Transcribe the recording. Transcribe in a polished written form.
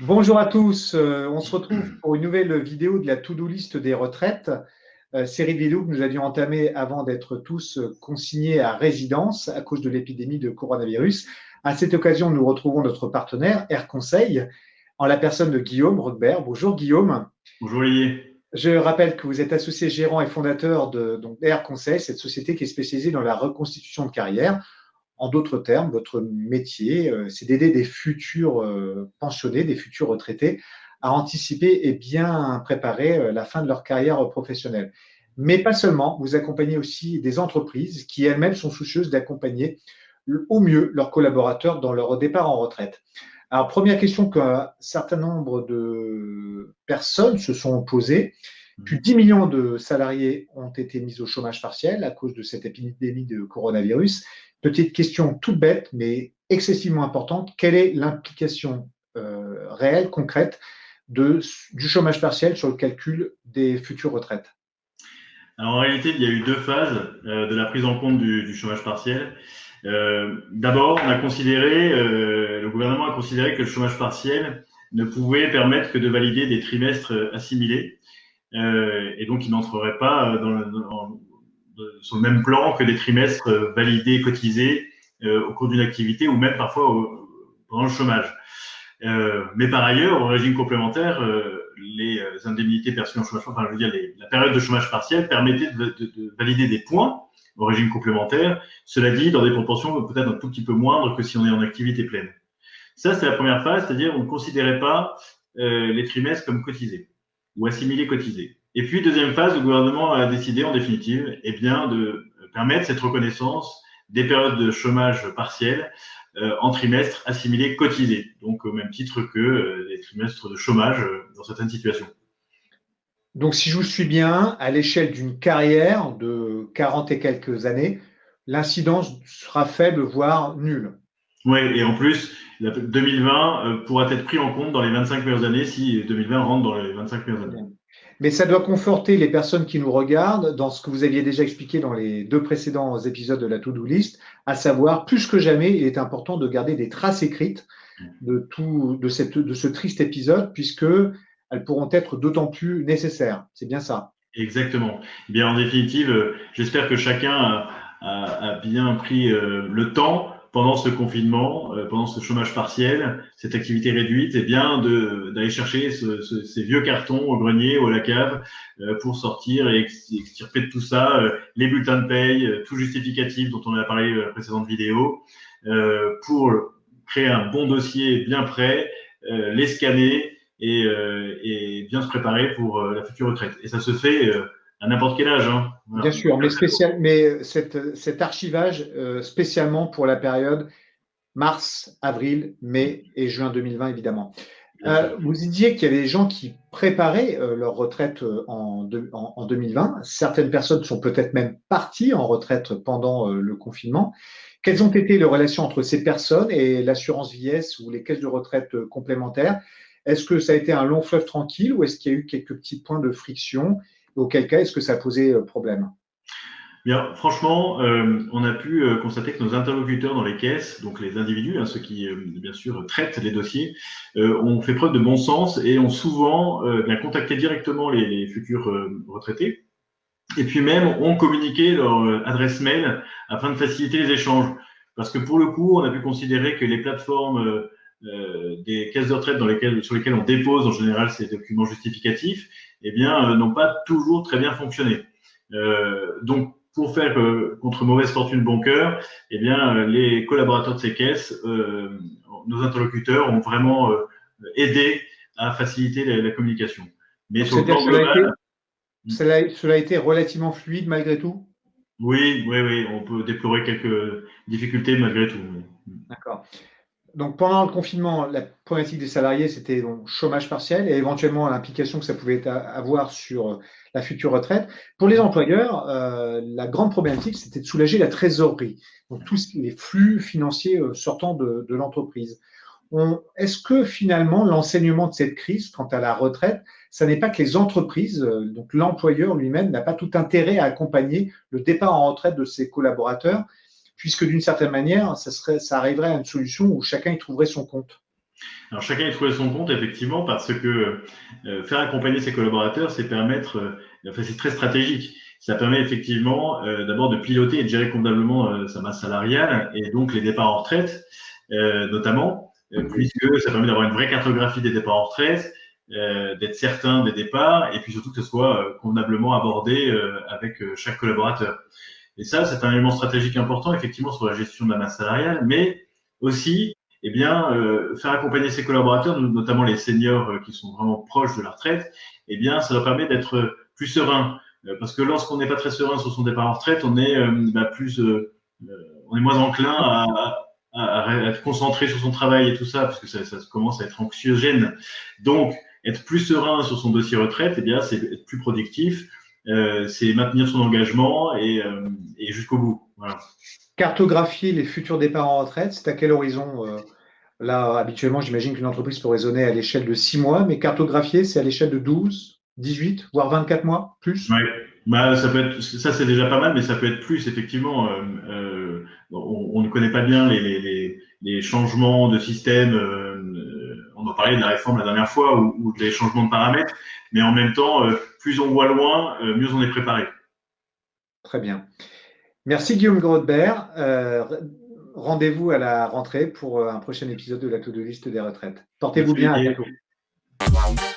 Bonjour à tous, on se retrouve pour une nouvelle vidéo de la to-do list des retraites, série de vidéos que nous avions entamée avant d'être tous consignés à résidence à cause de l'épidémie de coronavirus. À cette occasion, nous retrouvons notre partenaire Air Conseil en la personne de Guillaume Roquebert. Bonjour Guillaume. Bonjour Olivier. Je rappelle que vous êtes associé gérant et fondateur d'Air Conseil, cette société qui est spécialisée dans la reconstitution de carrière. En d'autres termes, votre métier, c'est d'aider des futurs pensionnés, des futurs retraités à anticiper et bien préparer la fin de leur carrière professionnelle. Mais pas seulement, vous accompagnez aussi des entreprises qui elles-mêmes sont soucieuses d'accompagner au mieux leurs collaborateurs dans leur départ en retraite. Alors, première question qu'un certain nombre de personnes se sont posées. Plus de 10 millions de salariés ont été mis au chômage partiel à cause de cette épidémie de coronavirus. Petite question toute bête, mais excessivement importante. Quelle est l'implication réelle, concrète du chômage partiel sur le calcul des futures retraites? Alors en réalité, il y a eu deux phases de la prise en compte du chômage partiel. D'abord, le gouvernement a considéré que le chômage partiel ne pouvait permettre que de valider des trimestres assimilés, et donc il n'entrerait pas sur le même plan que des trimestres validés, cotisés au cours d'une activité ou même parfois pendant le chômage. Mais par ailleurs, au régime complémentaire, les indemnités perçues en chômage, enfin, je veux dire, la période de chômage partiel permettait de valider des points au régime complémentaire. Cela dit, dans des proportions peut-être un tout petit peu moindres que si on est en activité pleine. Ça, c'est la première phase, c'est-à-dire on ne considérait pas les trimestres comme cotisés ou assimilés cotisés. Et puis, deuxième phase, le gouvernement a décidé en définitive de permettre cette reconnaissance des périodes de chômage partiel en trimestres assimilés cotisés, donc au même titre que les trimestres de chômage dans certaines situations. Donc, si je vous suis bien, à l'échelle d'une carrière de 40 et quelques années, l'incidence sera faible, voire nulle. Oui, et en plus, 2020 pourra être pris en compte dans les 25 meilleures années si 2020 rentre dans les 25 meilleures années. Mais ça doit conforter les personnes qui nous regardent dans ce que vous aviez déjà expliqué dans les deux précédents épisodes de la To-Do List, à savoir, plus que jamais, il est important de garder des traces écrites de ce triste épisode, puisque elles pourront être d'autant plus nécessaires. C'est bien ça. Exactement. Eh bien, en définitive, j'espère que chacun a bien pris le temps pendant ce confinement, pendant ce chômage partiel, cette activité réduite, et bien d'aller chercher ces vieux cartons au grenier ou à la cave pour sortir et extirper de tout ça les bulletins de paye, tout justificatif dont on a parlé dans la précédente vidéo, pour créer un bon dossier bien prêt, les scanner et bien se préparer pour la future retraite. Et ça se fait à n'importe quel âge. Hein. Bien Voilà. sûr, mais cet archivage spécialement pour la période mars, avril, mai et juin 2020, évidemment. Vous disiez qu'il y avait des gens qui préparaient leur retraite en 2020. Certaines personnes sont peut-être même parties en retraite pendant le confinement. Quelles ont été les relations entre ces personnes et l'assurance vieillesse ou les caisses de retraite complémentaires? Est-ce que ça a été un long fleuve tranquille ou est-ce qu'il y a eu quelques petits points de friction? Auquel cas, est-ce que ça a posé problème? Bien, franchement, on a pu constater que nos interlocuteurs dans les caisses, donc les individus, ceux qui bien sûr traitent les dossiers, ont fait preuve de bon sens et ont souvent bien contacté directement les futurs retraités. Et puis même ont communiqué leur adresse mail afin de faciliter les échanges. Parce que pour le coup, on a pu considérer que les plateformes des caisses de retraite sur lesquelles on dépose en général ces documents justificatifs, eh bien, n'ont pas toujours très bien fonctionné. Donc, pour faire contre mauvaise fortune bon cœur, eh bien, les collaborateurs de ces caisses, nos interlocuteurs ont vraiment aidé à faciliter la communication. Mais Donc, sur le c'est-à-dire plan que global, cela a été relativement fluide malgré tout? oui, on peut déplorer quelques difficultés malgré tout. D'accord. Donc, pendant le confinement, la problématique des salariés, c'était donc chômage partiel et éventuellement l'implication que ça pouvait avoir sur la future retraite. Pour les employeurs, la grande problématique, c'était de soulager la trésorerie, donc tous les flux financiers sortant de l'entreprise. Est-ce que finalement, l'enseignement de cette crise quant à la retraite, ça n'est pas que les entreprises, donc l'employeur lui-même, n'a pas tout intérêt à accompagner le départ en retraite de ses collaborateurs, puisque d'une certaine manière, ça arriverait à une solution où chacun y trouverait son compte. Alors chacun y trouver son compte effectivement parce que faire accompagner ses collaborateurs, c'est enfin, c'est très stratégique. Ça permet effectivement d'abord de piloter et de gérer convenablement sa masse salariale et donc les départs en retraite notamment, puisque ça permet d'avoir une vraie cartographie des départs en retraite, d'être certain des départs et puis surtout que ce soit convenablement abordé avec chaque collaborateur. Et ça, c'est un élément stratégique important effectivement sur la gestion de la masse salariale, mais aussi eh bien, faire accompagner ses collaborateurs, notamment les seniors qui sont vraiment proches de la retraite, eh bien, ça leur permet d'être plus serein. Parce que lorsqu'on n'est pas très serein sur son départ en retraite, on est on est moins enclin à être concentré sur son travail et tout ça, parce que ça commence à être anxiogène. Donc, être plus serein sur son dossier retraite, eh bien, c'est être plus productif, c'est maintenir son engagement et jusqu'au bout. Voilà. Cartographier les futurs départs en retraite, c'est à quel horizon là, habituellement, j'imagine qu'une entreprise peut raisonner à l'échelle de 6 mois, mais cartographier, c'est à l'échelle de 12, 18, voire 24 mois, plus? Ouais. Bah, ça c'est déjà pas mal, mais ça peut être plus effectivement. On ne connaît pas bien les changements de système. On en parlait de la réforme la dernière fois ou des changements de paramètres, mais en même temps, plus on voit loin, mieux on est préparé. Très bien. Merci Guillaume Grodbert. Rendez-vous à la rentrée pour un prochain épisode de la to-do list des retraites. Portez-vous Merci bien, à Olivier. bientôt.